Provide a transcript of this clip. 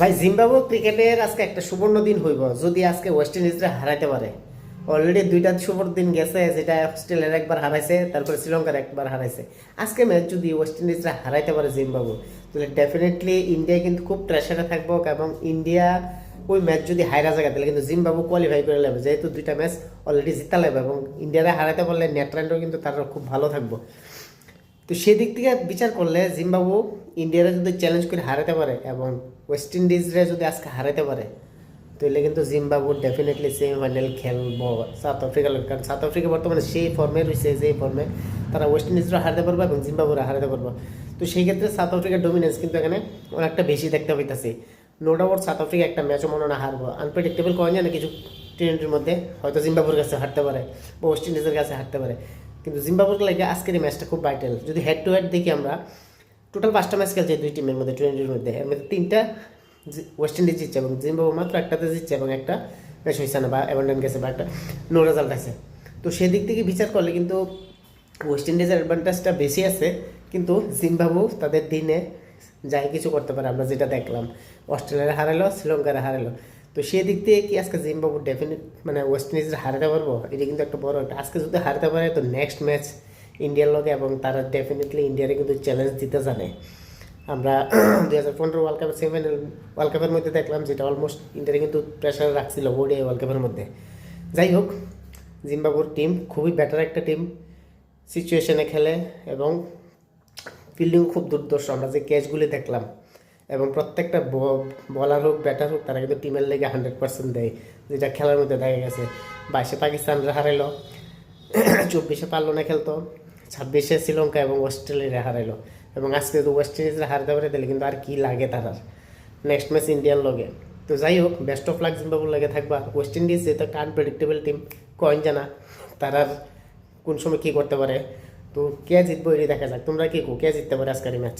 ভাই জিম্বাবুয়ে ক্রিকেটের আজকে একটা সুবর্ণ দিন হইব যদি আজকে ওয়েস্ট ইন্ডিজরা হারাইতে পারে। অলরেডি দুইটা সুবর্ণ দিন গেছে, যেটা অস্ট্রেলিয়ার একবার হারাইছে, তারপরে শ্রীলঙ্কার একবার হারাইছে। আজকে ম্যাচ যদি ওয়েস্ট ইন্ডিজরা হারাইতে পারে জিম্বাবুয়ে, তাহলে ডেফিনেটলি ইন্ডিয়া কিন্তু খুব প্রেশারে থাকবো। এবং ইন্ডিয়া ওই ম্যাচ যদি হাইরা জায়গা, তাহলে কিন্তু জিম্বাবুয়ে কোয়ালিফাই করে নেবে, যেহেতু দুইটা ম্যাচ অলরেডি জিতা নেবে। এবং ইন্ডিয়ারা হারাইতে পারলে নেট রানও কিন্তু তারা খুব ভালো থাকবো। তো সেদিক থেকে বিচার করলে জিম্বাবুয়ে ইন্ডিয়ারা যদি চ্যালেঞ্জ করে হারাতে পারে এবং ওয়েস্ট ইন্ডিজরা যদি আজকে হারাতে পারে, তাহলে কিন্তু জিম্বাবুয়ে ডেফিনেটলি সেমিফাইনাল খেলবো সাউথ আফ্রিকার লোক। কারণ সাউথ আফ্রিকা বর্তমানে সেই ফর্মে রয়েছে, যে ফর্মে তারা ওয়েস্ট ইন্ডিজরা হারাতে পারবে এবং জিম্বাবুয়েরা হারাতে পারবো। তো সেই ক্ষেত্রে সাউথ আফ্রিকার ডমিনেন্স কিন্তু এখানে অনেকটা বেশি দেখতে পাইতেছি। নো ডাউট সাউথ আফ্রিকা একটা ম্যাচও মনে না হারবো, আনপ্রেডিক্টেবল কয়েন জানে কিছু টি-20 মধ্যে হয়তো জিম্বাবুয়ের কাছে হারতে পারে বা ওয়েস্ট ইন্ডিজের কাছে হারতে পারে। কিন্তু জিম্বাবুয়ের লাগে আজকের এই ম্যাচটা খুব ভাইটাল। যদি হেড টু হেড দেখি, আমরা টোটাল 5টা ম্যাচ খেলছে দুই টিমের মধ্যে টি-20-র মধ্যে, এর মধ্যে 3টা ওয়েস্ট ইন্ডিজ জিতছে এবং জিম্বাবুয়ে মাত্র একটাতে জিতছে এবং একটা ম্যাচ হয়েছে না বা অ্যাবান্ডন গেছে বা একটা নো রেজাল্ট আছে। তো সেদিক থেকে বিচার করলে কিন্তু ওয়েস্ট ইন্ডিজের অ্যাডভান্টেজটা বেশি আছে। কিন্তু জিম্বাবুয়ে তাদের দিনে যাই কিছু করতে পারে, আমরা যেটা দেখলাম অস্ট্রেলিয়ার হারালো, শ্রীলঙ্কার হারালো। তো সেই দিক থেকে কি আজকে জিম্বাবুয়ে ডেফিনেট মানে ওয়েস্ট ইন্ডিজ হারাতে পারবো? এটা কিন্তু একটা বড় একটা, আজকে যদি হারাতে পারে তো নেক্সট ম্যাচ ইন্ডিয়ার লগে, এবং তারা ডেফিনেটলি ইন্ডিয়ারে কিন্তু চ্যালেঞ্জ দিতে জানে। আমরা 2015 ওয়ার্ল্ড কাপের সেমিফাইনাল ওয়ার্ল্ড কাপের মধ্যে দেখলাম, যেটা অলমোস্ট ইন্ডিয়ারে কিন্তু প্রেশার রাখছিল ওডিআই ওয়ার্ল্ড কাপের মধ্যে। যাই হোক, জিম্বাবুয়ের টিম খুবই বেটার একটা টিম, সিচুয়েশনে খেলে এবং ফিল্ডিং খুব দুর্দর্শ। আমরা যে ক্যাচগুলি দেখলাম এবং প্রত্যেকটা বলার হোক ব্যাটার হোক, তারা কিন্তু টিমের লেগে 100% দেয়, যেটা খেলার মধ্যে দেখা গেছে। 22-এ পাকিস্তানরা হারাইলো, 24-এ পারলো না খেলতো, 26-এ শ্রীলঙ্কা এবং অস্ট্রেলিয়া হারাইলো। এবং আজকে যদি ওয়েস্ট ইন্ডিজরা হারতে পারে, তাহলে কিন্তু আর কি লাগে তারা নেক্সট ম্যাচ ইন্ডিয়ার লগে। তো যাই হোক, বেস্ট অফ লাক জিম্বাবুয়ের লাগে থাকবা। ওয়েস্ট ইন্ডিজ যেহেতু একটা আনপ্রেডিক্টেবল টিম, কয়েন জানা তারা কোন সময় কী করতে পারে। তো কে জিতবো এটি দেখা যাক। তোমরা কি কে জিততে পারে আজকের ম্যাচ?